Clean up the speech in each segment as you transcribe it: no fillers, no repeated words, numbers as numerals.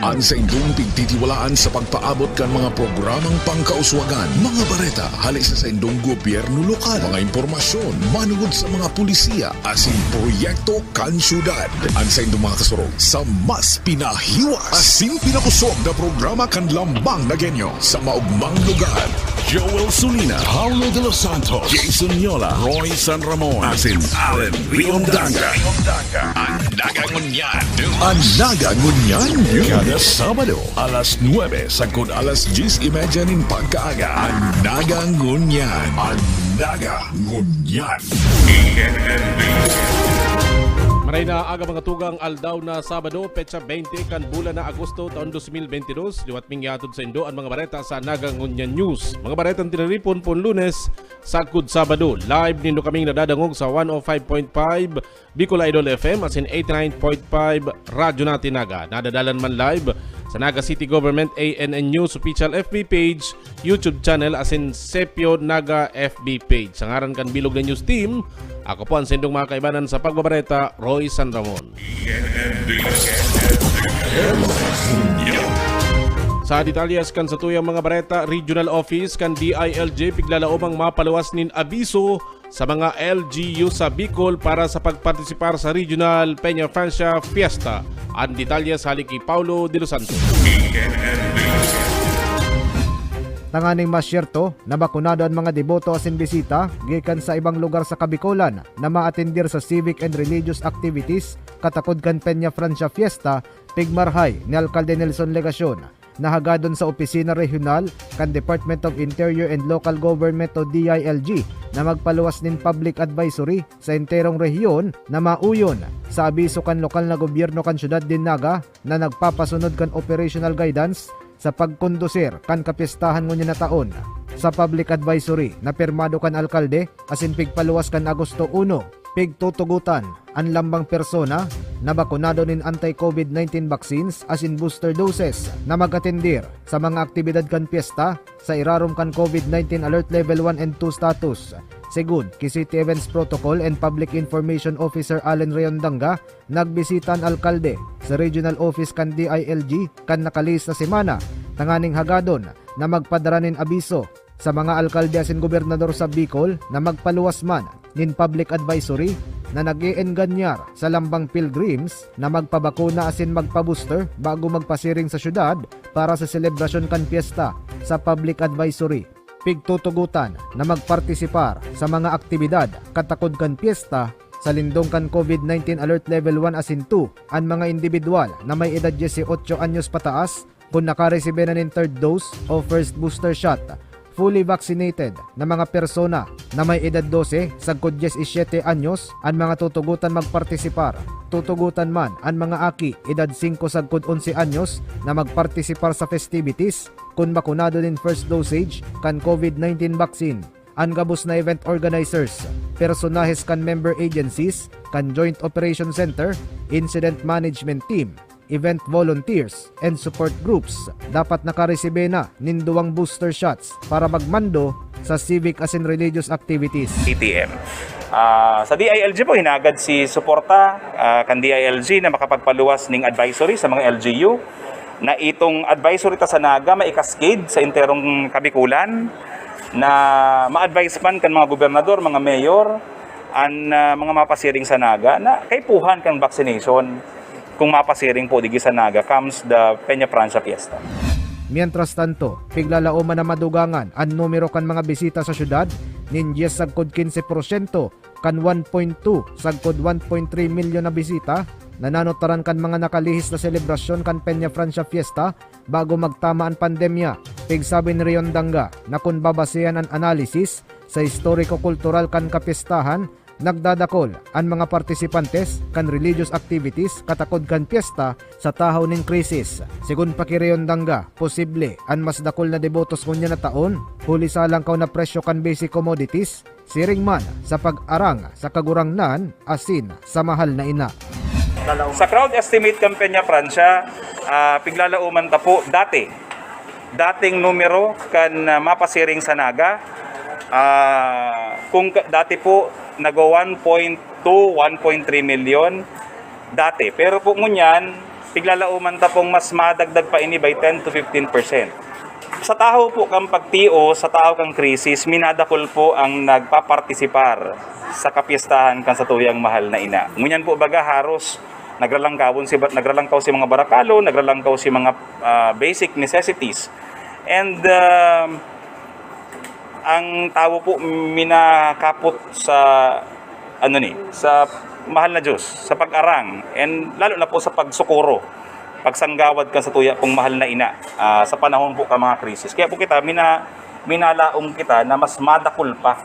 Ang sa indong pigtitiwalaan sa pagpaabot kan mga programang pangkauswagan, mga bareta, halik sa indong gobyerno lokal, mga impormasyon, manugod sa mga pulisiya, asin proyekto kan syudad. Ang sa indong mga kasurog sa mas pinahiwas, asin pinakusog na programa kan lambang na genyo sa maugmang lugar. Joel Sulina, Paulo de los Santos, Jason Yola, Roy San Ramon, asin Allen Riondanga. Ang nagangunyan. Ang nagangunyan. Kada Sabado, alas 9, sagkod alas 10:30 nin pagkaaga. Ang nagangunyan. Ang nagangunyan. Maray na aga mga tugang aldaw na Sabado, petsa 20 kan bulan na Agosto taon 2022. Liwat ming yatod sa Indo ang mga bareta sa Nagangunyan News. Mga baretang tinaripon pon Lunes, sagkod Sabado. Live nindo kaming nadadangog sa 105.5 Bicol Idol FM as in 89.5 Radyo Natin Naga. Nadadalan man live sa Naga City Government ANN News official FB page, YouTube channel as in Sepio Naga FB page. Sa ngaran kan Bilog na News Team, ako po ang sendong mga kaibanan sa pagbabareta, Roy San Ramon. Sa detalyas kan sa tuyang mga bareta, Regional Office kan DILG piglalaom ang mapaluwas nin abiso sa mga LGU sa Bicol para sa pagpartisipar sa Regional Peña Francia Fiesta. Ang detalyas haliki Paulo de los Santos. Tanganing masyerto na bakunado ang mga deboto asin bisita gikan sa ibang lugar sa Kabikolan na maatendir sa civic and religious activities katakod kan Peña Francia Fiesta pigmarhay ni Alcalde Nelson Legacion na hagadon sa opisina regional kan Department of Interior and Local Government o DILG na magpaluwas nin public advisory sa enterong rehiyon na mauyon sa abiso kan lokal na gobyerno kan syudad din Naga na nagpapasunod kan operational guidance sa pagkondusir kan kapistahan ngunyan na taon. Sa public advisory na pirmado kan alkalde asin pigpaluwas kan Agosto 1, pigtutugutan ang lambang persona na bakunado nin anti-COVID-19 vaccines asin booster doses na magatendir sa mga aktibidad kan piyesta sa irarom kan COVID-19 Alert Level 1 and 2 status. Según City Events Protocol and Public Information Officer Allen Riondanga, nagbisita ang alkalde sa Regional Office kan DILG kan nakalis na semana tanganing hagadon na magpadaranin abiso sa mga alkalde asin gobernador sa Bicol na magpaluwas man nin public advisory na nag-ienganyar sa lambang pilgrims na magpabakuna asin magpabooster bago magpasiring sa syudad para sa selebrasyon kan piyesta. Sa public advisory, pigtutugutan na magpartisipar sa mga aktibidad katakod kan piyesta sa lindong kan COVID-19 Alert Level 1 asin 2 ang mga individual na may edad 18 anyos pataas kung nakaresibe na ng third dose o first booster shot, fully vaccinated na mga persona na may edad 12 sagkod 17 anyos ang mga tutugutan magpartisipar. Tutugutan man ang mga aki edad 5 sagkod 11 anyos na magpartisipar sa festivities kung bakunado din first dosage kan COVID-19 vaccine. Ang gabos na event organizers, personahes kan member agencies, kan Joint Operation Center, Incident Management Team, event volunteers, and support groups dapat nakaresibe na ninduwang booster shots para magmando sa civic asin religious activities. ATM. Sa DILG po, hinagad si suporta kan DILG na makapagpaluwas ning advisory sa mga LGU na itong advisory ta sa Naga maikaskade sa interong Kabikulan na ma-advise man kan mga gobernador, mga mayor, ang mga mapasiring sa Naga na kaipuhan kan vaccination kung mapasiring po digi sa Naga comes the Peña Francia Fiesta. Mientras tanto, piglalauman na madugangan ang numero kan mga bisita sa syudad nin 10 sagkod 15% kan 1.2 sagkod 1.3 milyon na bisita na nanotaran kan mga nakalihis na selebrasyon kan Peña Francia Fiesta bago magtama ang pandemya. Pigsabi ni Riondanga na kung babasehan ang analysis sa historiko-kultural kan kapistahan, nagdadakol ang mga partisipantes kan religious activities katakod kan piyesta sa tahaw ning krisis. Sigun pa kay Riondanga, posible ang mas dakol na debotos kunya na taon, huli sa langkaw na presyo kan basic commodities, siring man sa pag-arang sa kagurangnan asin sa mahal na ina. Sa crowd estimate kan Peña Francia, piglalauman ta po dating numero kan mapasiring sa Naga. Kung dati po nag 1.2, 1.3 million dati. Pero po ngunyan, piglalauman ta pong mas madagdag pa ini by 10 to 15%. Sa tao po kang pagtio, sa tao kang krisis, minadakol po ang nagpapartisipar sa kapistahan kan sa tuyang mahal na ina. Ngunyan po baga haros nagralangkaw si mga barakalo, nagralangkaw si mga basic necessities. And ang tao po minakapot sa sa mahal na Diyos, sa pag-arang, and lalo na po sa pagsukuro, pagsanggawad ka sa tuya pong mahal na ina sa panahon po ka mga krisis. Kaya po kita, minalaom kita na mas madakul pa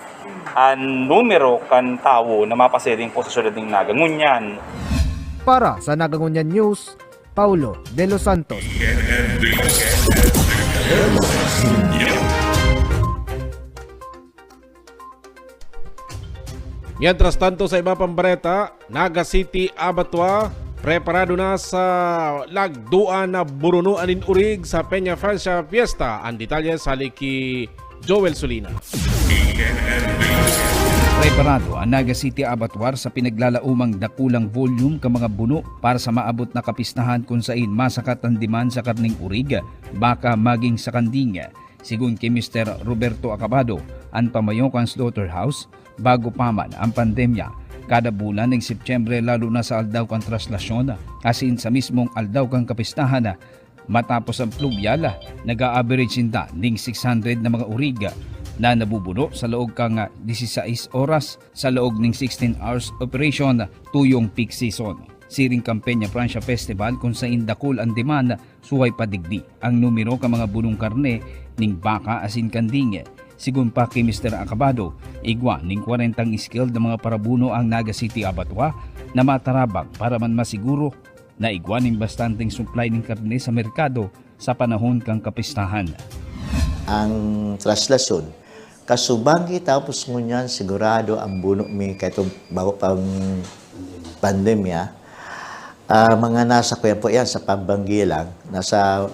ang numero kan tao na mapasiring po sa syudad ng Naga. Ngunyan. Para sa Nagangunyan News, Paulo De Los Santos. Mientras tanto sa iba pang bareta, Naga City Abattoir preparado na sa lagduan na burunuan in urig sa Peña Francia Fiesta. Ang detalye sa liki Joel Solina. Preparado ang Naga City Abattoir sa pinaglalaumang dakulang volume ka mga buno para sa maabot na kapistahan kung saan masakat ang demand sa karning urig, baka maging sa kanding. Sigun kay Mr. Roberto Acabado, ang pamayokang slaughterhouse, bago pa man ang pandemya, kada bulan ng Setyembre lalo na sa aldaw kang traslasyon, asin sa mismong aldaw kang kapistahan, matapos ang plubyal, nag-a-average sinda ng 600 na mga urig na nabubuno sa loob kang 16 oras sa loob ng 16 hours operation tuyong peak season. Siring Peña Francia Festival kung sa indakul ang demand, suway padigdi ang numero ka mga bunong karne ning baka asin kanding. Sigun pa kay Mr. Acabado, igwa ning 40 skilled na mga parabuno ang Naga City Abattoir na matarabang para man masiguro na igwa ning bastanteng supply ng karne sa merkado sa panahon kang kapistahan. Ang traslasyon, kasubangi tapos ngunyan sigurado ang buno mi kahit bago pang pandemya, mga nasa kuya po yan sa pambanggi lang, nasa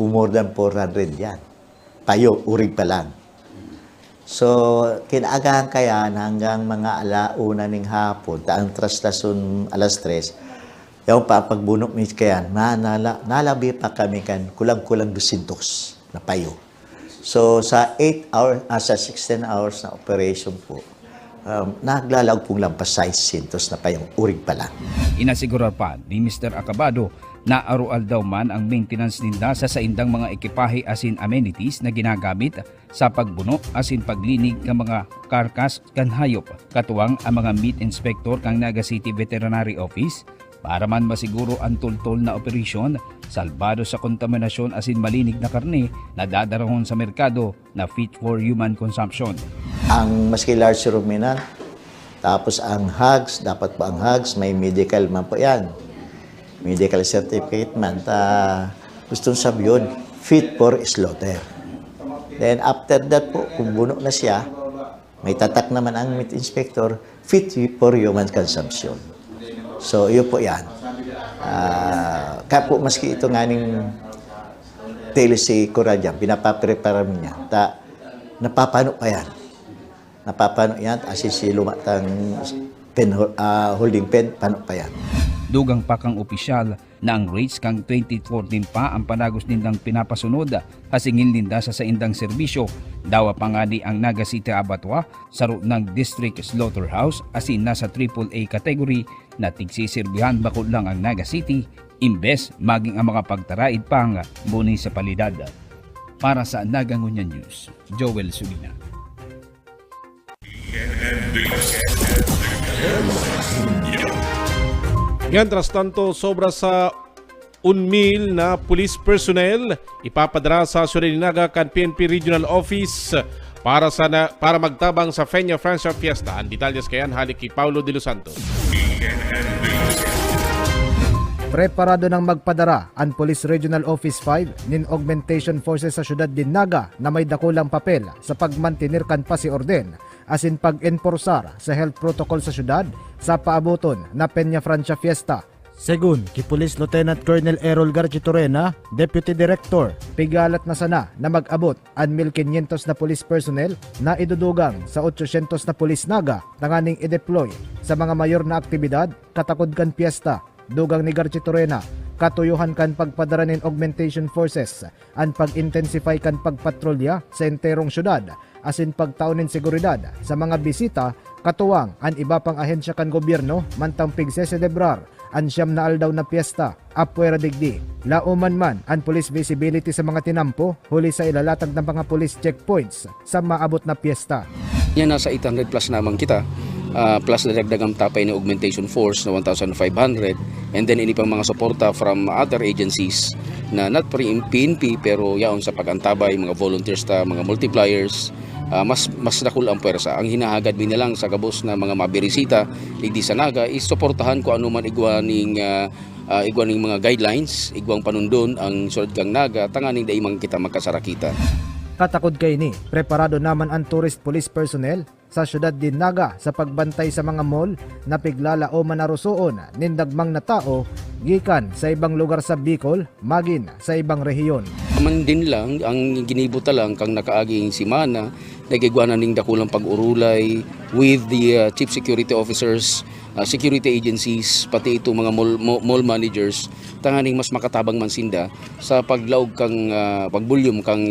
more than 400 yan. Payo, urig pa lang. So, kinaagahan kaya hanggang mga alauna ng hapon, taang traslasyon alas 3, yung papagbunok mi kaya, nalabi pa kami kan kulang-kulang 200 na payo. So, sa 8 hours, sa 16 hours na operation po, naglalag pong lampas 600 na payong urig pa lang. Inasigurar pa ni Mr. Acabado na arual daw man ang maintenance ninda sa saindang mga ekipahe asin amenities na ginagamit sa pagbuno asin paglinig ng mga karkas kan hayop, katuwang ang mga meat inspector kang Naga City Veterinary Office para man masiguro ang tultol na operasyon, salbado sa kontaminasyon asin malinig na karne na dadarahon sa merkado na fit for human consumption. Ang maski large ruminant, tapos ang hogs, dapat po ang hogs, may medical man po yan. Medical certificate man. Gustong sabihin, fit for slaughter. Then after that po, kung buno na siya, may tatak naman ang meat inspector, fit for human consumption. So, yun po yan. Kaya po, maski ito nga ning TLC Coradyan, pinapaprepara niya. Napapano pa yan. Napapano yan, asin si lumatang pen, holding pen, pano pa yan. Dugang pa kang opisyal na ang rates kang 2014 pa ang panagos nindang pinapasunod kasingil ninda sa saindang serbisyo. Dawa pa nga ni ang Naga City Abattoir sa ng District Slaughterhouse asin nasa AAA category na tigsisirbihan bakod lang ang Naga City imbes maging ang mga pagtaraid pang munisipalidad. Para sa Nagangunyan News, Joel Solina. Mientras tanto, sobra sa 1,000 na police personnel ipapadara sa Ciudad de Naga kan PNP Regional Office para magtabang sa Peña Francia Fiesta. Ang detalyes kayan halik kay Paulo De Los Santos. Preparado ng magpadara ang Police Regional Office 5 nin augmentation forces sa Ciudad de Naga na may dakulang papel sa pagmantinir kan pasiorden asin pag-enforsar sa health protocol sa syudad sa paaboton na Peña Francia Fiesta. Segun ki Police Lieutenant Colonel Errol Garchitorena, Deputy Director, pigalat na sana na mag-abot ang 1,500 na police personnel na idudugang sa 800 na Police Naga tanganing i-deploy sa mga mayor na aktibidad katakod kan piyesta. Dugang ni Garchitorena, katuyuhan kan pagpadara nin augmentation forces an pag-intensify kan pagpatrolya sa enterong syudad asin pagtaunin seguridad sa mga bisita katuwang an iba pang ahensya kan gobyerno mantang pigseselebrar an siyam na aldaw na piyesta apwera digdi. Lauman man ang police visibility sa mga tinampo huli sa ilalatag ng mga police checkpoints sa maabot na piyesta. Yan nasa 800 plus naman kita. Plus nadagdagang tapay na augmentation force na 1,500 and then ini pang mga suporta from other agencies na not PNP pero yaon sa pagantabay, mga volunteers ta, mga multipliers, mas dakul ang pwersa. Ang hinahagad mi na lang sa gabos na mga mabirisita digdi sa Naga is suportahan ko ano man igwaning mga guidelines, igwang panundon ang sulod kang Naga tanganing daimang kita magkasarakita. Katakod kay ni, preparado naman ang tourist police personnel sa syudad din Naga sa pagbantay sa mga mall na piglala o manarusoon nindagmang na tao gikan sa ibang lugar sa Bicol magin sa ibang rehiyon. Man din lang ang ginibuta lang kang nakaaging simana nagigwanan ning dakulang pag-urulay with the chief security officers, security agencies, pati ito mga mall managers tanganing mas makatabang man sinda sa paglaog kang pagbulyom kang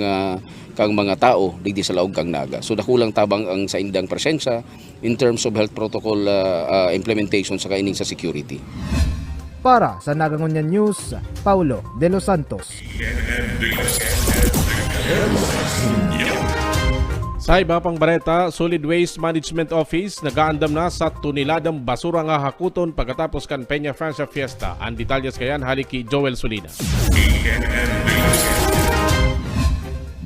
mga tao digdi sa laog kang Naga. So dakulang tabang ang sa indang presensya in terms of health protocol implementation sa kaining sa security. Para sa Nagangonyan News, Paulo De Los Santos. Sa iba pang bareta, Solid Waste Management Office nagaandam na sa tuniladang basura nga hakuton pagkatapos kan Peña Francia Fiesta. Ang detalyas kayan haliki Joel Solina.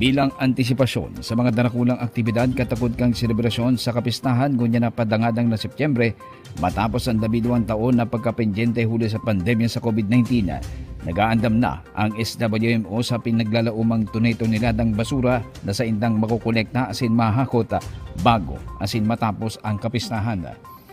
Bilang antisipasyon sa mga darakulang aktibidad katakod kang selebrasyon sa kapistahan ngunya na padangadang na Setyembre matapos ang 12 taon na pagkapendyente huli sa pandemya sa COVID-19, nagaandam na ang SWMO sa pinaglalaumang tunay-tuniladang basura na sa indang makukolekta asin mahakot bago asin matapos ang kapistahan.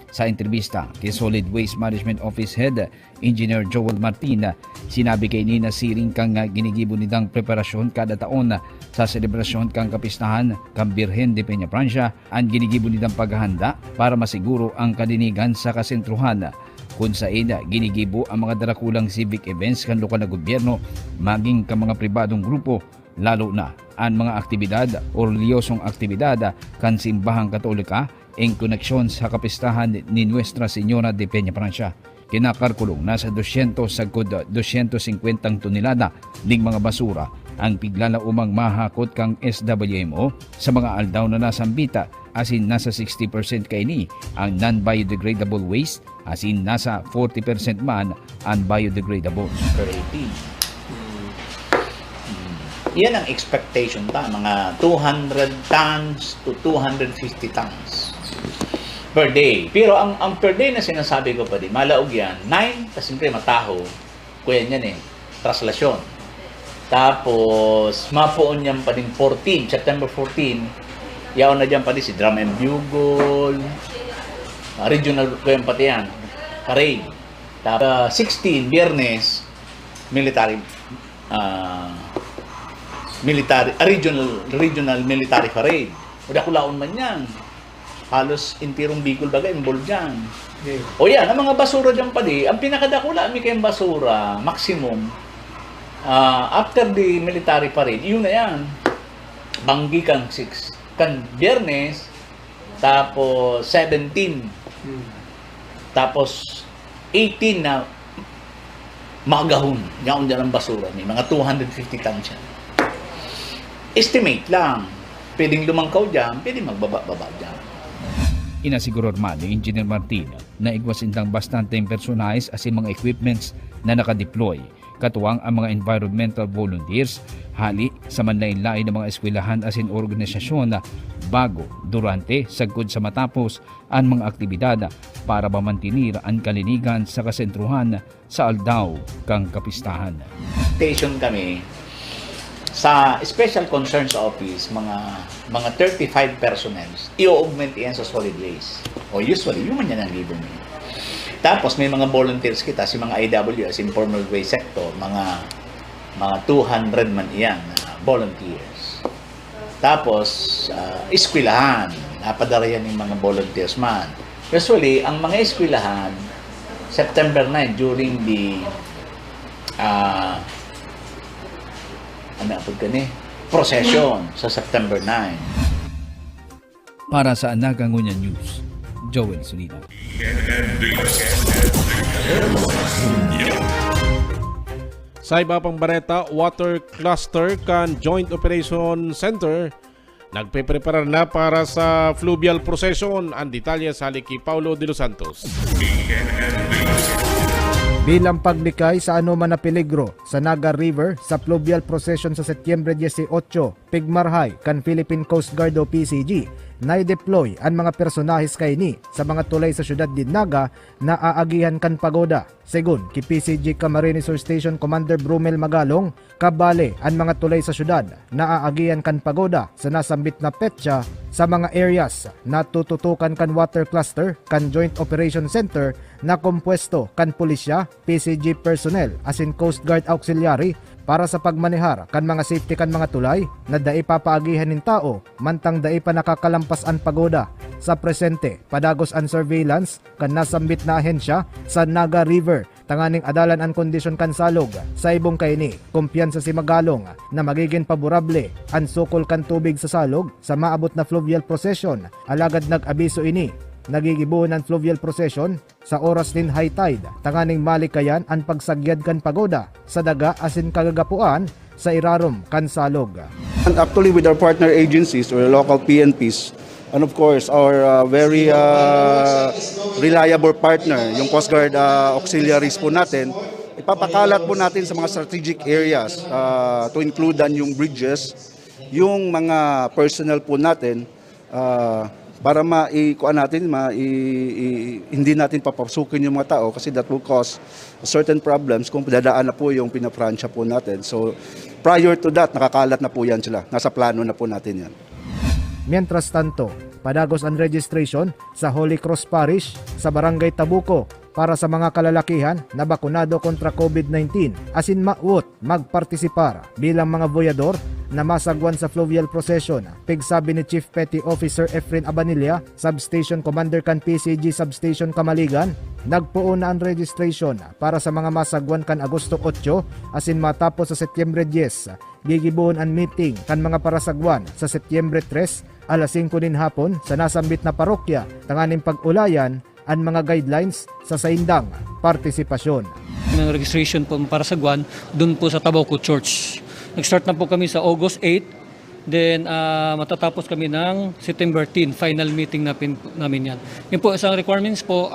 Sa entrevista kay Solid Waste Management Office Head Engineer Joel Martin, sinabi kay Nina Siring kang ginigibo nitang preparasyon kada taon sa selebrasyon kang kapistahan kang Birhen de Peña Francia ang ginigibo nitang paghahanda para masiguro ang kadinigan sa kasentruhan kung saan ginigibo ang mga darakulang civic events kan lokal na gobyerno maging ka mga pribadong grupo lalo na ang mga aktibidad o reliyosong aktibidad kan simbahang katolika in koneksyon sa kapistahan ni Nuestra Señora de Peña Francia. Kinakarkulong nasa 200 sagkod 250 tonelada ning mga basura ang piglalaumang mahakot kang SWMO sa mga aldaw na nasambita asin nasa 60% kay ni ang non-biodegradable waste asin nasa 40% man ang biodegradable. Per 18. Yan ang expectation ta, mga 200 tons to 250 tons per day. Pero ang per day na sinasabi ko pa din, malaog yan, 9, kasi siyempre mataho, kuya yan traslasyon. Tapos, mapoon yan pa din 14, September 14, yaon na dyan pa din si Drum and Bugle, regional ko yan pati yan, parade. Tapos, 16, Biyernes, regional military parade. Uda kulaon man yan. Halos intirong Bicol bagay involved dyan. Okay. O yan, ang mga basura dyan pa di, ang pinakadakula mi kayong basura, maximum, after the military parade, yun na yan. Banggi kang 6. Kan Biyernes, tapos 17. Tapos 18 na magahon. Yan dyan ang basura. May mga 250 tons yan. Estimate lang. Pwedeng lumangkaw dyan, pwedeng magbaba-baba dyan. Inasiguro man ni Engineer Martin na igwas indang bastante personalized asin mga equipments na nakadeploy katuwang ang mga environmental volunteers hali sa manlain-lain ng mga eskwelahan asin organisasyon na bago, durante, sagkod sa matapos ang mga aktibidad para mamantinir ang kalinigan sa kasentruhan sa aldaw kang kapistahan. Station kami sa Special Concerns Office, mga 35 personnel, i-augment yan sa solid waste. O usually, yun man yan ang libo niya. Tapos may mga volunteers kita, si mga IWS, informal waste sector, mga 200 man yan, volunteers. Tapos, eskwelahan, napadara yan yung mga volunteers man. Usually, ang mga eskwelahan, September 9, during the procession sa September 9. Para sa Nagangunya News, Joel Solina. Sa iba pang bareta, Water Cluster kan Joint Operation Center nagpe-prepare na para sa fluvial procession. Ang detalye sa Liki Paulo de los Santos. Bilang paglikay sa anuman na peligro sa Naga River sa fluvial procession sa Setyembre 18, Pigmarhay kan Philippine Coast Guard o PCG, na-deploy ang mga personahis kayni sa mga tulay sa syudad din Naga na aagihan kan pagoda. Segun ki PCG Camarines Sur Station Commander Brumel Magalong, kabale ang mga tulay sa syudad na aagihan kan pagoda sa nasambit na petsa sa mga areas na tututukan kan water cluster kan Joint Operation Center na kompuesto kan pulisya, PCG personnel asin Coast Guard Auxiliary para sa pagmanehar kan mga safety kan mga tulay na dai papaagihan nin tao mantang dai pa nakakalampas an pagoda. Sa presente, padagos an surveillance kan nasambit na ahensya sa Naga River tanganing adalan ang kondisyon kan salog sa ibong kayni. Kumpiyansa si Magalong na magiging paborable ang sukol kan tubig sa salog sa maabot na fluvial procession. Alagad nag-abiso ini nagigibuhon ang fluvial procession sa oras din high tide tanganing malikayan ang pagsagyad kan pagoda sa daga asin kagagapuan sa irarom kan salog. And actually with our partner agencies or local PNPs and of course our very reliable partner, yung Coast Guard auxiliaries po natin, ipapakalat po natin sa mga strategic areas to include yung bridges, yung mga personnel po natin para hindi natin papasukin yung mga tao kasi that will cause certain problems kung dadaan na po yung pinapransya po natin. So prior to that, nakakalat na po yan sila. Nasa plano na po natin yan. Mientras tanto, padagos ang registration sa Holy Cross Parish sa Barangay Tabuco para sa mga kalalakihan na bakunado kontra COVID-19 asin mauot magpartisipar bilang mga voyador na masagwan sa fluvial procession. Pigsabi ni Chief Petty Officer Efren Abanilla, Substation Commander kan PCG Substation Kamaligan, nagpuon na ang registration para sa mga masagwan kan Agosto 8 asin matapos sa Setyembre 10. Gigibuon ang meeting kan mga parasagwan sa Setyembre 3 alas 5 din hapon sa nasambit na parokya tanganing pag-ulayan ang mga guidelines sa saindang partisipasyon. Ng registration po para sa Guan doon po sa Tabuco Church. Nag-start na po kami sa August 8, then matatapos kami ng September 10, final meeting namin yan. Yun po, isang requirements po,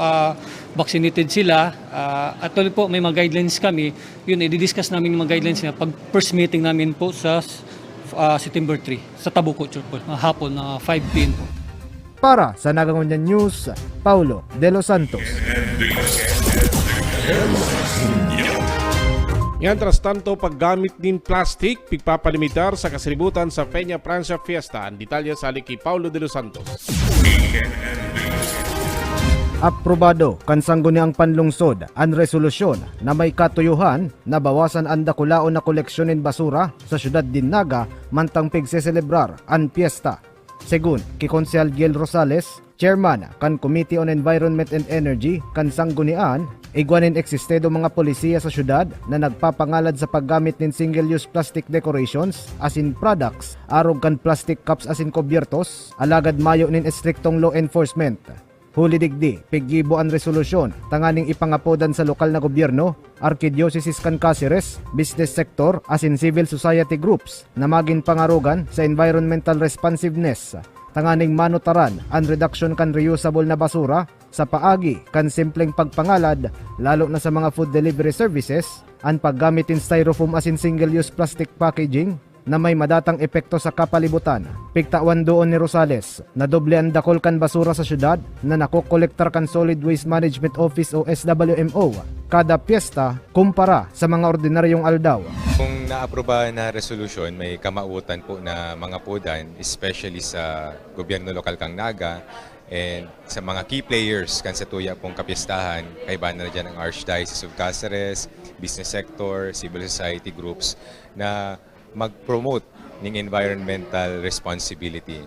vaccinated sila, at tuloy po may mga guidelines kami, yun, i-discuss namin yung mga guidelines niya pag first meeting namin po sa September 3, sa Tabuco Church po, hapon, 5 p.m. po. Para sa Nagangunya News, Paulo de los Santos. Mientras tanto, paggamit din plastic, pigpapalimitar sa kasilibutan sa Peña Francia Fiesta. Ang detalye sa Liki Paulo de los Santos. Aprobado kan sangguniang panlungsod ang resolusyon na may katuyuhan na bawasan ang dakulaon na koleksyonin basura sa syudad din Naga mantang pigseselebrar ang piyesta. Segun ki Konsehal Giel Rosales, Chairman kan Committee on Environment and Energy kan sanggunian, igwanin eksistedo mga polisiya sa syudad na nagpapangalad sa paggamit ng single-use plastic decorations asin products, arog kan plastic cups asin kobyertos, alagad mayo nin estriktong law enforcement. Huli digdi, piggibo ang resolusyon, tanganing ipangapodan sa lokal na gobyerno, Arkidiocese kan Cáceres, business sector, asin civil society groups na maging pangarugan sa environmental responsiveness, tanganing manutaran ang reduction kan reusable na basura sa paagi kan simpleng pagpangalad, lalo na sa mga food delivery services, ang paggamit in styrofoam asin single-use plastic packaging, na may madatang epekto sa kapalibutan. Pigtawan doon ni Rosales na doble ang dakol kan basura sa syudad na nakokolektar kan Solid Waste Management Office o SWMO kada piyesta kumpara sa mga ordinaryong aldaw. Kung naaprobahan na resolution, may kamautan po na mga podan, especially sa gobyerno lokal kang Naga and sa mga key players kan sa tuya pong kapistahan, kaiba na dyan ang Archdiocese of Cáceres, business sector, civil society groups na mag-promote ng environmental responsibility.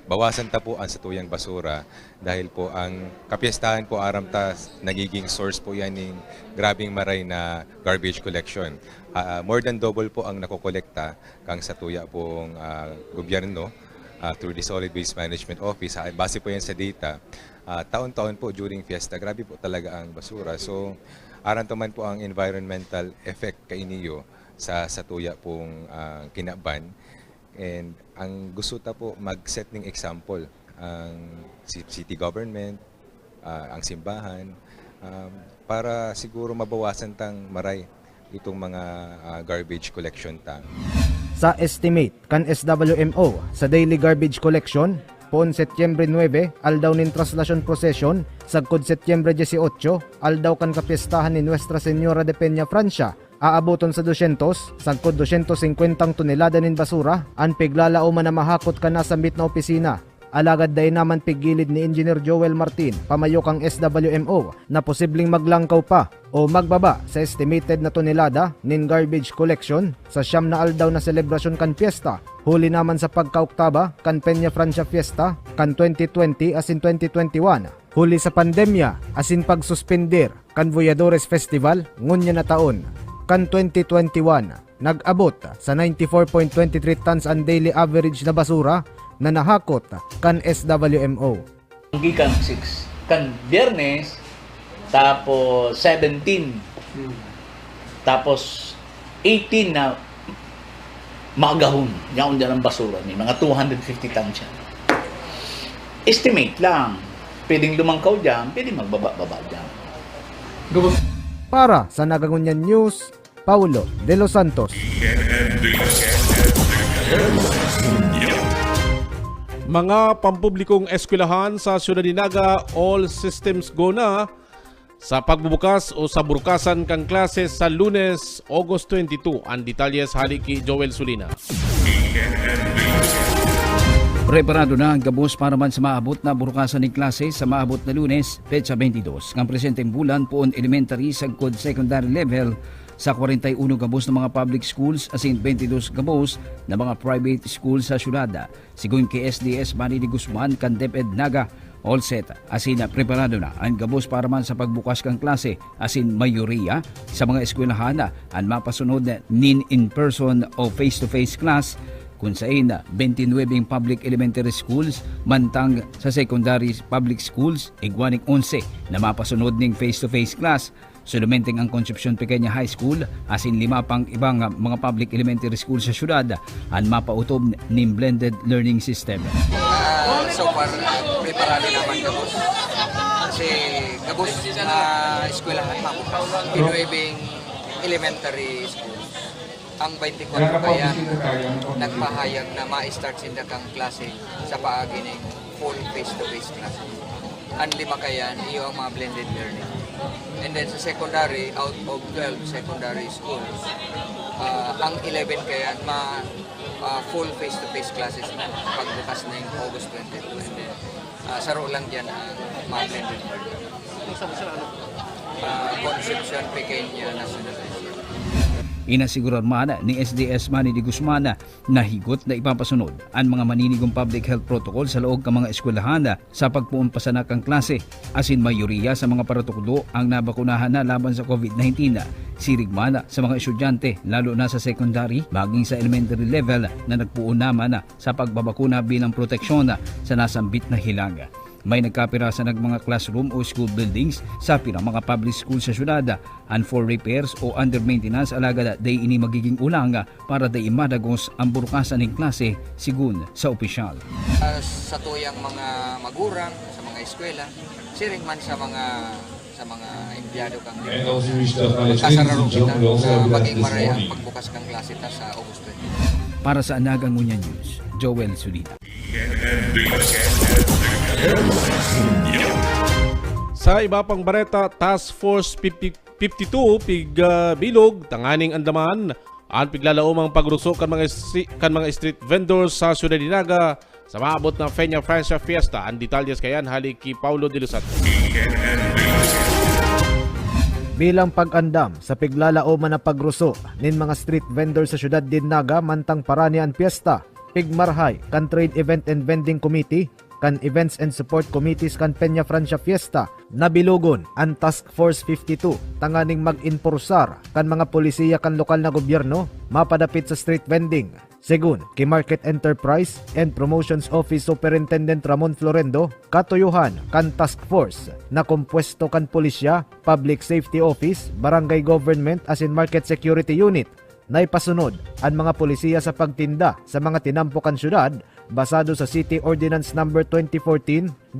Bawasan ta po ang satuyang basura dahil po ang kapiyastahan po aram ta nagiging source po yan ng grabing maray na garbage collection. More than double po ang nakokolekta kang satuya pong gobyerno through the Solid Waste Management Office. Base po yan sa data. Taon-taon po during fiesta, grabe po talaga ang basura. So, arantaman po ang environmental effect kay niyo sa satuya pong kinaban. And ang gusto ta po mag-set ng example ang city government, ang simbahan, para siguro mabawasan tang maray itong mga garbage collection ta. Sa estimate kan SWMO sa daily garbage collection, poon Setyembre 9, aldaw nin traslasyon procession, sagkod Setyembre 18, aldaw kan kapiestahan ni Nuestra Señora de Peña Francia, aaboton sa 200, sagkod 250 tonelada nin basura, ang piglalao man na mahakot ka na sa na opisina. Alagad day naman pigilid ni Engineer Joel Martin, pamayok ang SWMO, na posibleng maglangkaw pa o magbaba sa estimated na tonelada nin garbage collection sa siyam na aldaw na selebrasyon kan fiesta. Huli naman sa pagkauktaba kan Peña Francia Fiesta kan 2020 as in 2021. Huli sa pandemya as in pagsuspender kan Voyadores Festival ngunya na taon. Kan 2021, nag-abot sa 94.23 tons ang daily average na basura na nahakot kan SWMO. Gikan 6 kan Biyernes, tapos 17, tapos 18 na magahon. Yaon dyan ang basura ni mga 250 tons yan. Estimate lang. Pwedeng lumangkaw dyan, pwedeng magbaba-baba dyan. Para sa Nagangunyan News, Paulo De Los Santos. Mga pampublikong eskwelahan sa Siyudad ni Naga, all systems go na sa pagbubukas o sa burukasan kang klase sa Lunes, August 22. Ang detalyes hali kay Joel Sulina. Preparado na ang gabos para man sa maabot na burukasan ng klase sa maabot na Lunes, petsa 22. Ang presenteng bulan poon elementary sagkod secondary level sa 41 gabos ng mga public schools as in 22 gabos na mga private schools sa syudad. Sigun kay SDS Manny de Guzman kan DepEd Naga, all set as in preparado na ang gabos para man sa pagbukas kang klase as in mayoriya sa mga eskwelahan ang mapasunod nin in-person o face-to-face class kung saan 29 public elementary schools mantang sa secondary public schools igwaning 11 na mapasunod ning face-to-face class. Sulumenteng ang Concepcion Pequeña High School as in 5 pang ibang mga public elementary school sa syudad ang mapautob ning blended learning system. So far, preparado naman gabos. Kasi gabos eskwelahan mapupas. Pinuwebing elementary school. Ang 24 kaya nagpahayag na ma-start sila kang klase sa paagi ng full face-to-face class. Ang 5 kaya iyo ang mga blended learning. And then sa secondary, out of 12 secondary schools, ang 11 kaya full face-to-face classes na pagbukas na yung August 22. And then saro lang dyan ang mga blended learning. Concepcion Pequeña National High School. Inasiguran man ni SDS Manny de Guzman na higot na ipapasunod ang mga maninigong public health protocol sa loob ng mga eskwelahan sa pagpuumpasa kang klase. Asin mayoriya sa mga protokolo ang nabakunahan na laban sa COVID-19. Sirigman sa mga estudyante lalo na sa secondary maging sa elementary level na nagpuon naman sa pagbabakuna bilang proteksyon sa nasambit na hilaga. May nagkapirasa ng mga classroom o school buildings sa pirang mga public school sa syudad and for repairs o under maintenance alaga day ini magiging ulang para day madagos ang burukasan ng klase sigun sa opisyal. Sa tuyang mga magurang, sa mga eskwela, siring man sa mga empleyado kang kasararo kita na maging maray ang pagbukas kang klase ta sa August 20. Para sa Nagangunyan News, Joel Sulina. Sa iba pang bareta, Task Force 52 bilog tanganing andaman ang piglalaumang pagruso kan mga street vendors sa Siyudad ni Naga sa maabot na Peña Francia Fiesta. Ang detalyes kayan hali ki Paulo De Los Santos. bilang pag-andam sa piglalauman na pagruso nin mga street vendor sa syudad din Naga mantang parani ang piyesta, pigmarhay kan Trade Event and Vending Committee, kan Events and Support Committees kan Peña Francia Fiesta, nabilugon ang Task Force 52 tanganing mag-enforsar kan mga polisiya kan lokal na gobyerno mapadapit sa street vending. Segun kay Market Enterprise and Promotions Office Superintendent Ramon Florendo, katuyuhan kan task force na kompuesto kan pulisya, Public Safety Office, Barangay Government as in Market Security Unit, na ipasunod ang mga polisiya sa pagtinda sa mga tinampukan syudad basado sa City Ordinance No. 2014-052,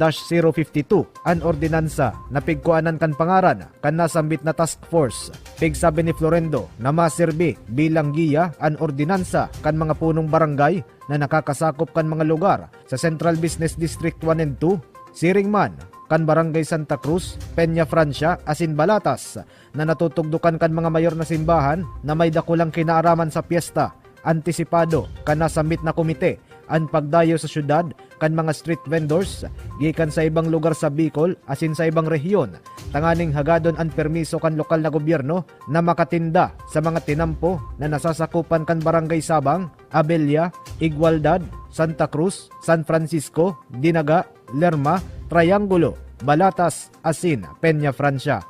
ang ordinansa na pigkuanan kan pangaran kan nasambit na task force. Pigsabi ni Florendo na maserbi bilang giya ang ordinansa kan mga punong barangay na nakakasakop kan mga lugar sa Central Business District 1 and 2, Siringman, kan Barangay Santa Cruz, Peña Francia, asin Balatas, na natutugdukan kan mga mayor na simbahan na may dakulang kinaaraman sa piyesta. Antisipado kan nasambit na komite ang pagdayo sa syudad kan mga street vendors gikan sa ibang lugar sa Bicol asin sa ibang rehiyon, tanganing hagadon ang permiso kan lokal na gobyerno na makatinda sa mga tinampo na nasasakupan kan Barangay Sabang, Abella, Igualdad, Santa Cruz, San Francisco, Dinaga, Lerma, Triangulo, Balatas, asin Peña Francia.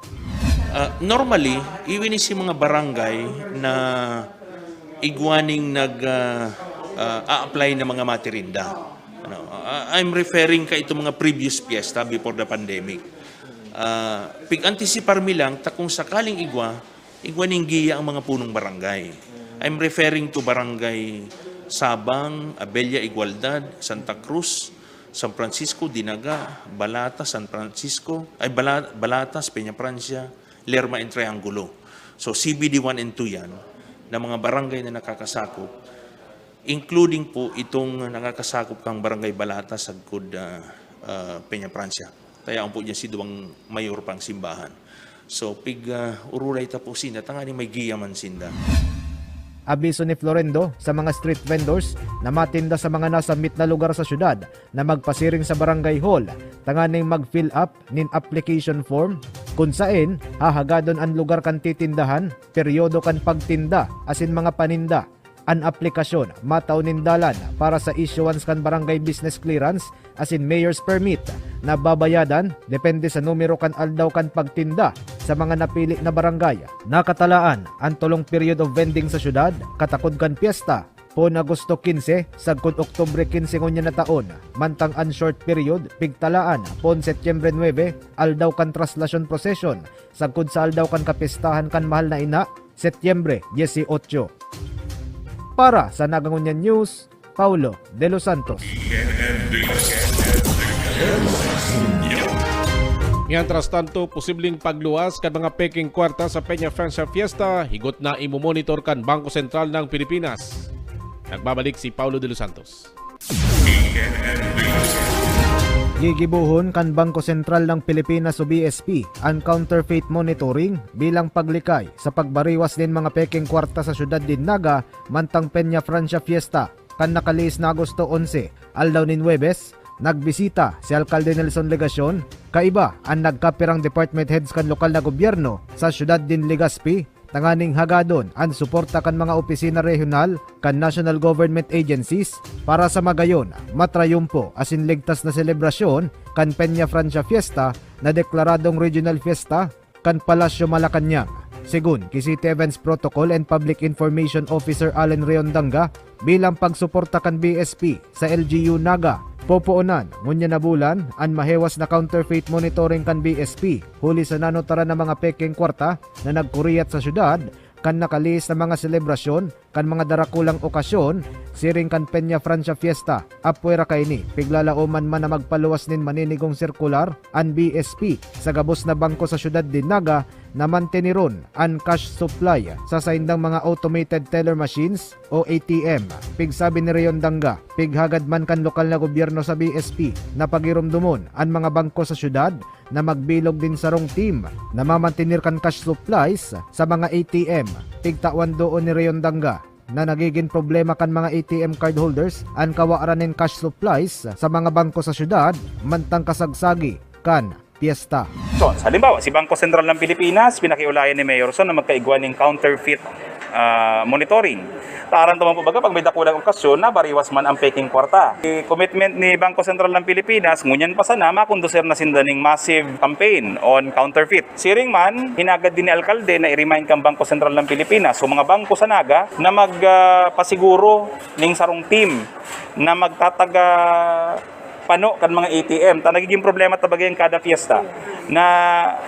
Normally, even si mga barangay na igwaning a-apply ng mga matirinda. I'm referring ka ito mga previous fiesta before the pandemic. Pig-antisipar mi lang ta kung sakaling igwaning giya ang mga punong barangay. I'm referring to Barangay Sabang, Abella, Igualdad, Santa Cruz, San Francisco, Dinaga, Balatas, Balatas, Peña Francia, Lerma, and Triangulo. So CBD 1 and 2 yan na mga barangay na nakakasakop, including po itong nakakasakop kang Barangay Balatas sa Peña Francia. Tayaan po dyan si duwang mayor pang simbahan. So pig ururay ta po sinda, tangani may giyaman sinda. Abiso ni Florendo sa mga street vendors na matinda sa mga nasambit na lugar sa syudad na magpasiring sa barangay hall, tanganing mag-fill up nin application form kung saan hahagadon ang lugar kan titindahan, peryodo kan pagtinda asin mga paninda. An aplikasyon mataw nindalan para sa issuance kan barangay business clearance asin mayor's permit na babayadan depende sa numero kan aldaw kan pagtinda sa mga napili na barangay. Nakatalaan ang tulong period of vending sa syudad katakod kan piyesta pon Agosto 15 sagkod Oktubre 15 ngunya na taon, mantang an short period pigtalaan pon Setyembre 9 aldaw kan traslasyon procession sagkod sa aldaw kan kapistahan kan mahal na ina Setyembre 18. Para sa Nagangunyan News, Paulo De Los Santos. Mientras tanto, posibleng pagluwas kan mga peking kwarta sa Peña Francia Fiesta, higot na imomonitor kan Bangko Sentral ng Pilipinas. Nagbabalik si Paulo De Los Santos. Gigibuhon kan Bangko Sentral ng Pilipinas o BSP ang counterfeit monitoring bilang paglikay sa pagbariwas din mga peking kwarta sa syudad din Naga mantang Peña Francia Fiesta kan nakaliis na Agosto 11 aldaw nin Huwebes. Nagbisita si Alcalde Nelson Legacion, kaiba ang nagkapirang department heads kan lokal na gobyerno sa syudad din Legazpi, tanganing hagadon ang suporta kan mga opisina regional kan national government agencies para sa magayon matrayumpo asin ligtas na selebrasyon kan Peña Francia Fiesta na deklaradong regional fiesta kan Palasyo Malacañang. Segun kay City Events Protocol and Public Information Officer Allen Riondanga bilang pagsuporta kan BSP sa LGU Naga, popoonan ngunya na bulan ang mahewas na counterfeit monitoring kan BSP huli sa nanotara na mga peking kwarta na nagkuriyat sa syudad kan nakalis na mga selebrasyon kan mga darakulang okasyon siring kan Peña Francia Fiesta. Apwera kaini piglalauman man na magpaluwas nin maninigong sirkular ang BSP sa gabos na bangko sa syudad din Naga na manteniron ang cash supply sa saindang mga automated teller machines o ATM. Pigsabi ni Riondanga, pighagad man kan lokal na gobyerno sa BSP na pagirumdumon ang mga bangko sa syudad na magbilog din sa rong team na mamantinir kan cash supplies sa mga ATM. Pigtawan doon ni Riondanga na nagiging problema kan mga ATM card holders ang kawaaran ng cash supplies sa mga bangko sa syudad mantang kasagsagi kan piyesta. transactions. Halimbawa, si Bangko Sentral ng Pilipinas, pinakiulayan ni Mayor Son na magkaigwan ng counterfeit monitoring. Taran naman po baga pag may dakulang okasyon na bariwas man ang peking kwarta. Commitment ni Bangko Sentral ng Pilipinas, ngunyan pa sana makondusir na sindaning massive campaign on counterfeit. Siring man, hinagad din ni Alkalde na i-remind kang Bangko Sentral ng Pilipinas o mga bangko sa Naga na magpasiguro ning sarong team na magtataga pano kan mga ATM. Ta nagiging problema tabagay kada fiesta na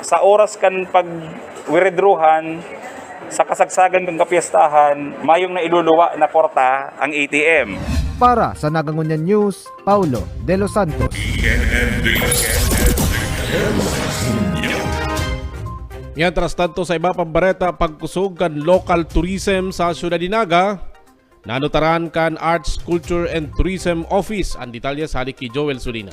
sa oras kan pag withdrawhan sa kasagsagan ng kapiestahan, mayong na iluluwa na porta ang ATM. Para sa Nagangunyan News, Paulo De Los Santos. Mientras tanto sa iba pang bareta, pagkusog kan local tourism sa Ciudad de Naga, nanutaran kan Arts, Culture and Tourism Office. Ang detalye sa halik kay Joel Sulina.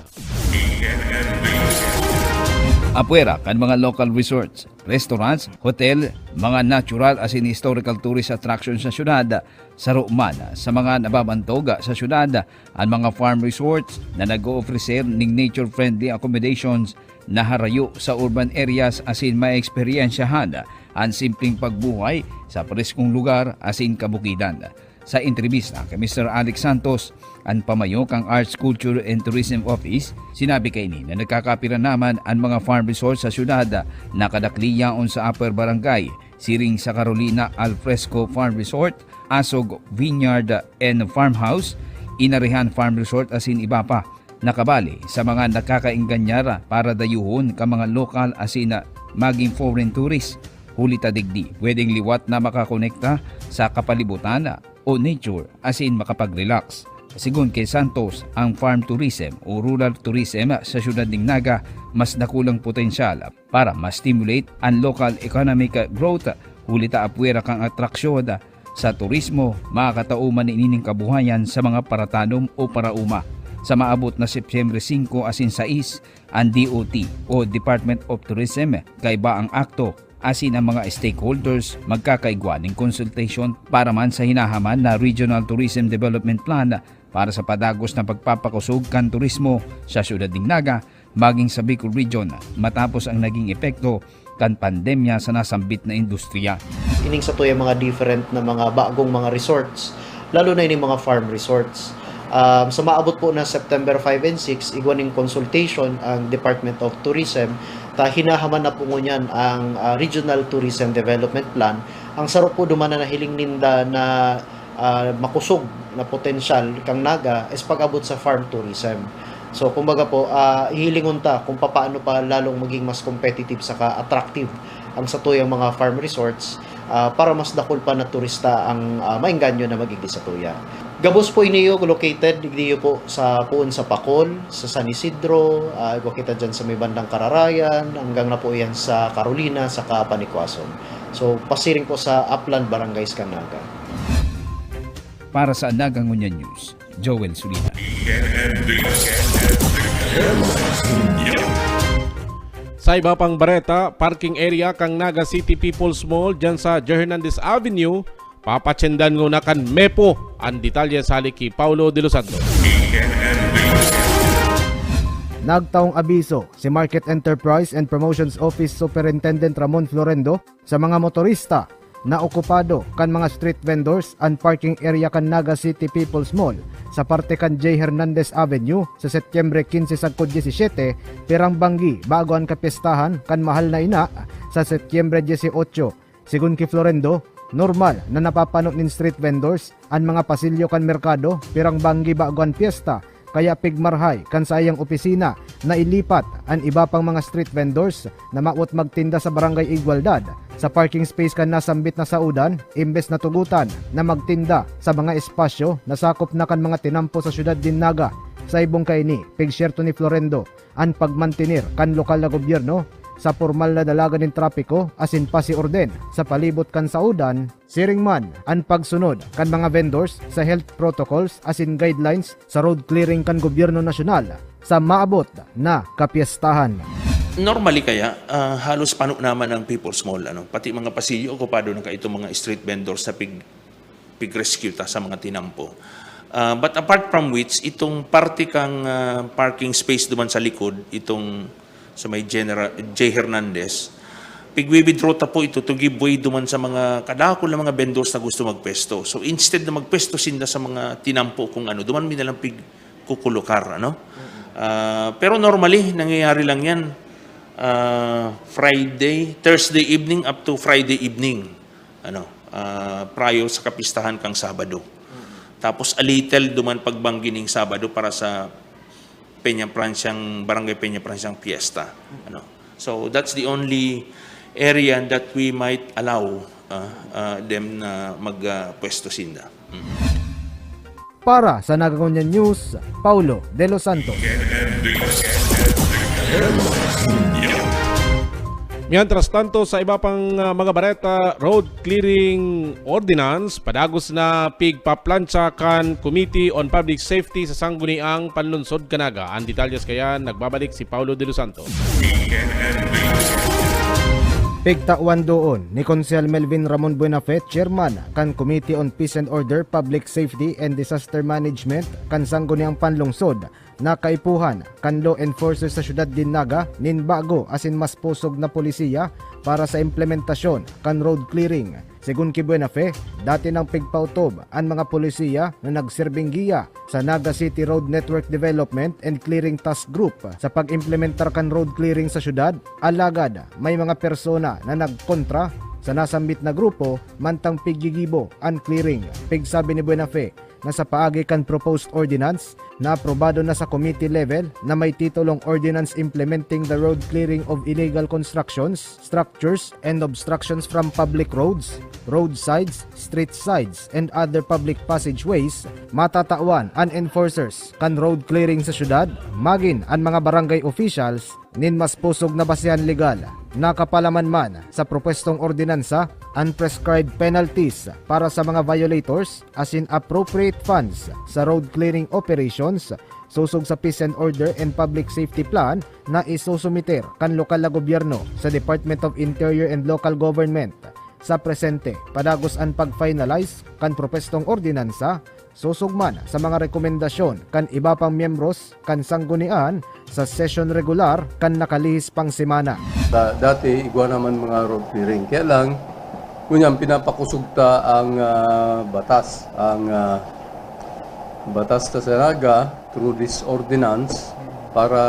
Apuera kan mga local resorts, restaurants, hotel, mga natural as in historical tourist attractions sa syudad, saruman sa mga nababantoga sa syudad, ang mga farm resorts na nag-o-ofrecer ng nature-friendly accommodations na harayo sa urban areas as in may eksperyensyahan ang simpleng pagbuhay sa preskong lugar as in kabukidan. Sa entrevista kay Mr. Alex Santos, ang pamayo kang Arts, Culture and Tourism Office, sinabi kay ni na nagkakapira naman ang mga farm resorts sa syudad na kadakliyaon sa Upper Barangay, siring sa Carolina Alfresco Farm Resort, Asog Vineyard and Farmhouse, Inarihan Farm Resort as in iba pa. Nakabali sa mga nakakainganyara para dayuhon ka mga lokal as in maging foreign tourists. Huli tadigdi, pwedeng liwat na makakonekta sa kapalibutan o nature as in makapag-relax. Sigun kay Santos, ang farm tourism o rural tourism sa syudad ng Naga mas nakulang potensyal para ma-stimulate ang local economic growth. Hulita apwera kang atraksyon sa turismo, makakatauman inining kabuhayan sa mga paratanom o parauma. Sa maabot na Setyembre 5 as in 6, ang DOT o Department of Tourism kaiba ang akto asin ang mga stakeholders magkakaigwa ng consultation para man sa hinahaman na Regional Tourism Development Plan para sa padagos na pagpapakusog kan turismo sa syudad ng Naga maging sa Bicol Region matapos ang naging epekto kan pandemya sa nasambit na industriya. Ining sa tuya mga different na mga bagong mga resorts, lalo na ining mga farm resorts. Sa maabot po na September 5 and 6, igwaning consultation ang Department of Tourism ta hinahaman na po ngunyan ang Regional Tourism Development Plan. Ang sarap po duman na hiling ninda na makusog na potensyal kang Naga is pag-abot sa farm tourism. So kumbaga po, hilingon ta kung paano pa lalong maging mas competitive saka attractive ang satuyang mga farm resorts para mas dakol pa na turista ang maengganyo na magiging sa tuya. Gabos po iniyo located digdiyo po sa puon sa Pacol, sa San Isidro, kita dyan sa may bandang Kararayan, hanggang na po yan sa Carolina, sa Panikwason. So pasiring po sa Upland Barangays Naga. Para sa Nagangunyan News, Joel Sulina. Sa iba pang bareta, parking area kang Naga City People's Mall dyan sa Hernandez Avenue, papatsendan ngo na kan MEPO. Ang detalye sa halik kay Paulo De Los Santos. Nagtaong abiso si Market Enterprise and Promotions Office Superintendent Ramon Florendo sa mga motorista na okupado kan mga street vendors and parking area kan Naga City People's Mall sa parte kan J. Hernandez Avenue sa Setyembre 15 sagkod 17 pirang banggi bago ang kapistahan kan mahal na ina sa Setyembre 18. Sigun kay Florendo, normal na napapano nin street vendors ang mga pasilyo kan merkado pirang banggi bago ang piyesta kaya pigmarhay kan sayang opisina na ilipat ang iba pang mga street vendors na maot magtinda sa Barangay Igualdad sa parking space kan nasambit na saudan imbes na tugutan na magtinda sa mga espasyo na sakop na kan mga tinampo sa syudad din Naga. Sa ibong kaini, pigsyerto ni Florendo ang pagmantinir kan lokal na gobyerno sa formal na dalagan ng trapiko asin pasiorden sa palibot kan saudan, siring man ang pagsunod kan mga vendors sa health protocols asin guidelines sa road clearing kan gobyerno nasyonal sa maabot na kapiestahan. Normally kaya, halos pano naman ang People's Mall, pati mga pasilyo, okupado na itong mga street vendors sa pig-rescue sa mga tinampo. But apart from which, itong party kang parking space duman sa likod, itong sa may General J. Hernandez. Pig-withdraw ta po ito to give way duman sa mga kadakol na mga vendors na gusto magpesto. So instead na magpesto sinda sa mga tinampo kung ano, duman mi na lang kukulokar, ano? Pero normally nangyayari lang 'yan Thursday evening up to Friday evening, ano, prior sa kapistahan kang Sabado. Tapos a little duman pagbanggining Sabado para sa Barangay Peña Franciang Fiesta, ano. So that's the only area that we might allow them na magpwesto sinda. Para sa Nagangunyan News, Paulo De Los Santos. Mientras tanto, sa iba pang mga bareta, road clearing ordinance, padagos na pigpaplantsa kan Committee on Public Safety sa sangguniang panlunsod kanaga. Ang detalyas kaya nagbabalik si Paulo De Los Santos. Pigtawan doon ni Konsehal Melvin Ramon Buenafe, Chairman kan Committee on Peace and Order, Public Safety and Disaster Management kan sangguniang panlungsod na kaipuhan kan law enforcers sa syudad din Naga nin bago asin mas pusog na polisiya para sa implementasyon kan road clearing. Segun kay Buenafe, dati nang pigpautob ang mga polisiya na nagsirbing giya sa Naga City Road Network Development and Clearing Task Group sa pag-implementar kan road clearing sa syudad. Alagad, may mga persona na nagkontra sa nasambit na grupo mantang piggigibo ang clearing. Pigsabi ni Buenafe na sa paagi kan proposed ordinance na aprobado na sa committee level na may titulong Ordinance Implementing the Road Clearing of Illegal Constructions, Structures, and Obstructions from Public Roads, Roadsides, Street Sides, and Other Public Passageways, matatawan ang enforcers kan road clearing sa syudad, magin ang mga barangay officials nin mas pusog na basehan legal. Nakapalaman man sa propwestong ordinansa ang prescribed penalties para sa mga violators as in appropriate funds sa road clearing operations susog sa Peace and Order and Public Safety Plan na isusumiter kan lokal na gobyerno sa Department of Interior and Local Government. Sa presente, padagos ang pag-finalize kan propwestong ordinansa susugman sa mga rekomendasyon kan iba pang miyembros kan sanggunian sa session regular kan nakalihis pang semana. Dati igwa naman mga road clearing. Kaya lang, kunyang pinapakusugta ang batas. Ang batas sa Naga through this ordinance para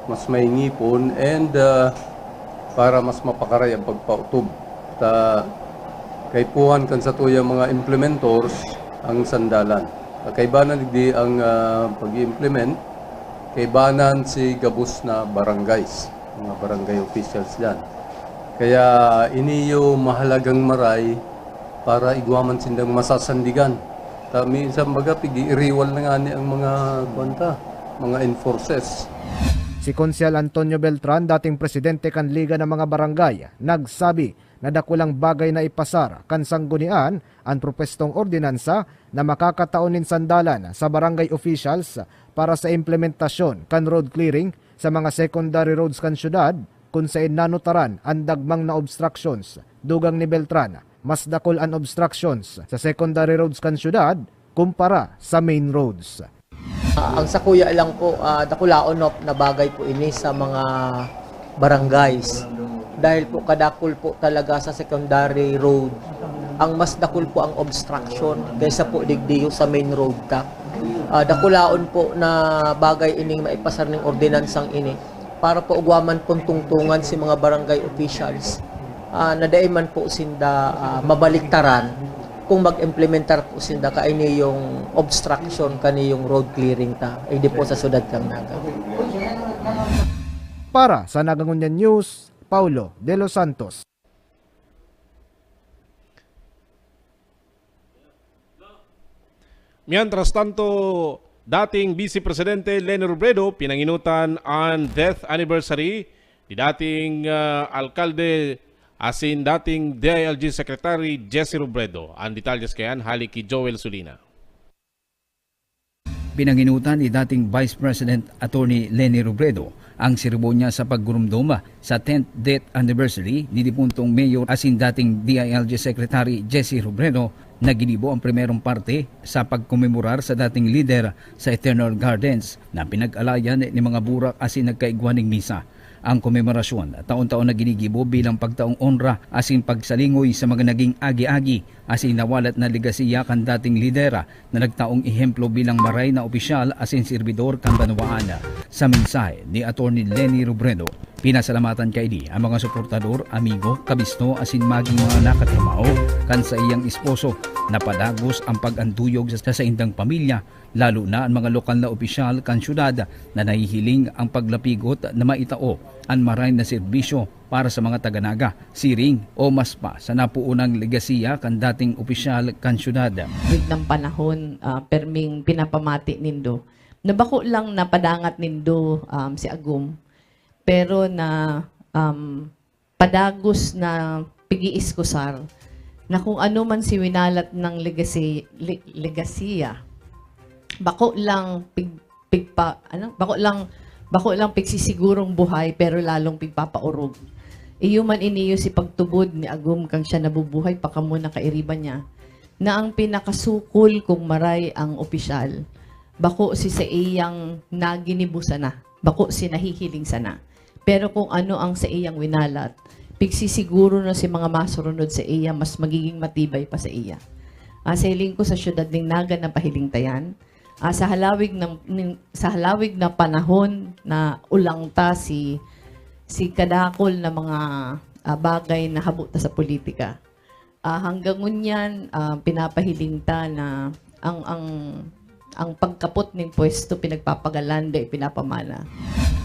mas may ngipon and para mas mapakaray ang pagpautob. Kaipuhan kan sa tuyang mga implementors ang sandalan. Kaibanan di ang pag-implement, kaibanan si gabos na barangays, mga barangay officials dyan. Kaya iniyo mahalagang maray para igwaman sindang masasandigan. Minsan baga pigi-iriwal na nga ni ang mga enforcers. Si Konsehal Antonio Beltran, dating presidente kan Liga ng mga Barangay, nagsabi na dakulang bagay na ipasar kan sanggunian ang propwestong ordinansa na makakataonin sandalan sa barangay officials para sa implementasyon kan road clearing sa mga secondary roads kan syudad kung saan nanutaran ang dagmang na obstructions. Dugang ni Beltran, mas dakol ang obstructions sa secondary roads kan syudad kumpara sa main roads. Ang sa kuya lang po, dakulaonop na bagay po ini sa mga barangays. Dahil po kadakul po talaga sa secondary road. Ang mas dakul po ang obstruction kaysa po digdiyo sa main road ta. Dakulaon po na bagay ining maipasar ng ordinansang ini para po ugwaman pong tungtungan si mga barangay officials. Nadaiman po sinda mabaliktaran kung mag-implementar po sinda kaini yung obstruction kani yung road clearing ta ay di po sa syudad kang Naga. Para sa Nagangunyan News, Paulo De Los Santos. Mientras tanto, dating Vice Presidente Leni Robredo pinanginutan ang death anniversary ni dating alkalde asin dating DILG Secretary Jesse Robredo. Ang detalyas kayan hali ki Joel Sulina. Pinanginutan ni dating Vice President Attorney Leni Robredo ang seremonya sa paggurumduma sa 10th death anniversary ni dipuntong Mayor asin dating DILG Secretary Jesse Robredo na ginibo ang primerong parte sa pagkomemorar sa dating leader sa Eternal Gardens na pinag-alayan ni mga burak asin nagkaigwaning misa. Ang komemorasyon taon-taon na ginigibo bilang pagtaong onra asin pagsalingoy sa mga naging agi-agi asin nawalat na legasiya kan dating lidera na nagtaong ehemplo bilang maray na opisyal asin serbidor kan banwaan. Sa mensahe ni Atty. Leni Robredo, pinasalamatan kay di ang mga suportador, amigo, kabisto asin maging mga nakatrabaho kan sa iyang esposo na padagos ang pag-anduyog sa indang pamilya, lalo na ang mga lokal na opisyal kan syudad na nahihiling ang paglapigot na maitao ang maray na serbisyo para sa mga taga-Naga, siring o mas pa sa napuunang legasiya kan dating opisyal kan syudad. With ng panahon, perming pinapamati nindo. Nabako lang na padangat nindo si Agum, pero na padagos na pigi-iskusar na kung ano man si winalat ng legasiya, bako lang pigsisigurong buhay pero lalong pigpapaurog. Iyo man iniyo si pagtubod ni Agum kang siya nabubuhay pa kamo na kairiba niya na ang pinakasukol kung maray ang opisyal. Bako si sa iyang naginibusa na. Bako si nahihiling sana. Pero kung ano ang sa iyang winalat, pigsisiguro na si mga masurunod sa iya mas magiging matibay pa sa iya. Sa hiling ko sa syudad ng Naga na pahilingtayan, sa halawig na panahon na ulangta si kadakol na mga bagay na habuta sa politika. Hanggang ngunyan, pinapahiling na ang pagkapot ng pwesto pinagpapagalanda pinapamana.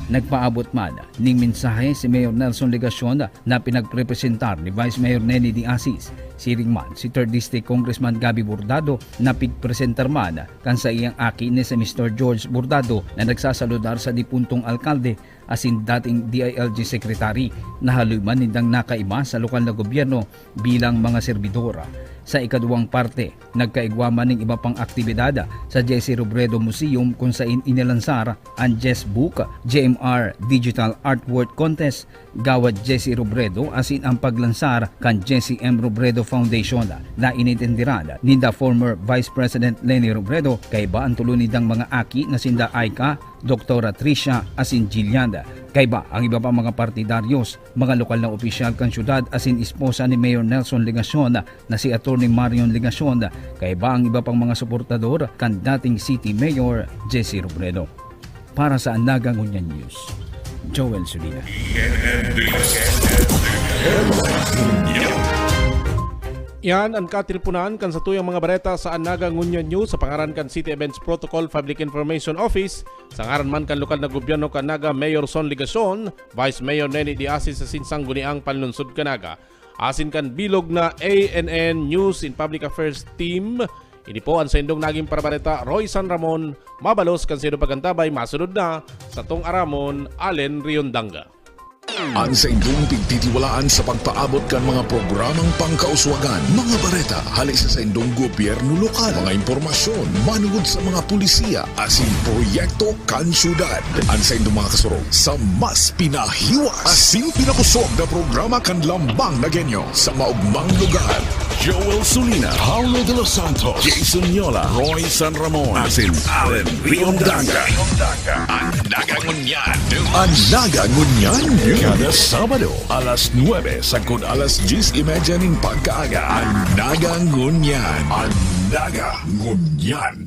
Nagpaabot man ning mensahe si Mayor Nelson Legacion na pinagrepresentar ni Vice Mayor Nenny D. Asis. Siring man si 3rd District Congressman Gabi Bordado na pigpresentar man kan sa iyang aki ni si Mr. George Bordado na nagsasaludar sa dipuntong alkalde asin dating DILG Secretary na haluman nindang nakaiba sa lokal na gobyerno bilang mga serbidora. Sa ikaduwang parte, nagkaigwaman ng iba pang aktibidad sa Jesse Robredo Museum kung saan inilansar ang Jess Book, JMR Digital Artwork Contest, gawad Jesse Robredo asin ang paglansar kan Jesse M. Robredo Foundation na inintendiran ni the former Vice President Leni Robredo kay ba ang tulunidang mga aki na sinda Aika, Dr. Tricia asin Gilianda. Kayba ang iba pa mga partidaryos, mga lokal na opisyal kan syudad asin esposa ni Mayor Nelson Legacion na si Atty. Marion Legacion, kayba ang iba pang mga suportador kan dating City Mayor Jesse Robredo. Para sa Naga Ngunyan News, Joel Sulina. Yan ang katilpunan kan sa tuyang mga bareta sa Naga Ngunyan News sa pangaran kan City Events Protocol Public Information Office, sa ngaran man kan lokal na gobyerno kan Naga Mayor Son Legacion, Vice Mayor Nenny D. Asis sa sinsang guniang panlunsod kan Naga. Asin kan bilog na ANN News in Public Affairs Team, ini po ang sa indong naging parabareta Roy San Ramon, mabalos kan sino pagantabay masunod na sa tong Aramon, Allen Riondanga. Ang sa indong pigtitiwalaan sa pagpaabot kan mga programang pangkauswagan, mga bareta, halis sa indong gobyerno lokal, mga impormasyon, manugod sa mga pulisiya, asin proyekto kan syudad. Ang sa indong mga kasurog sa mas pinahiwas, asin pinakusog na programa kan lambang na genyo sa maugmang lugar. Joel Sulina, Paulo de los Santos, Jason Yola, Roy San Ramon, asin Allen Riondanga. Ang Naga Ngunyan. Ang Naga Ngunyan. Kada Sabado, alas 9 sagkod alas 10:30 ng pagkaaga. Ang Naga Ngunyan. Ang Naga Ngunyan.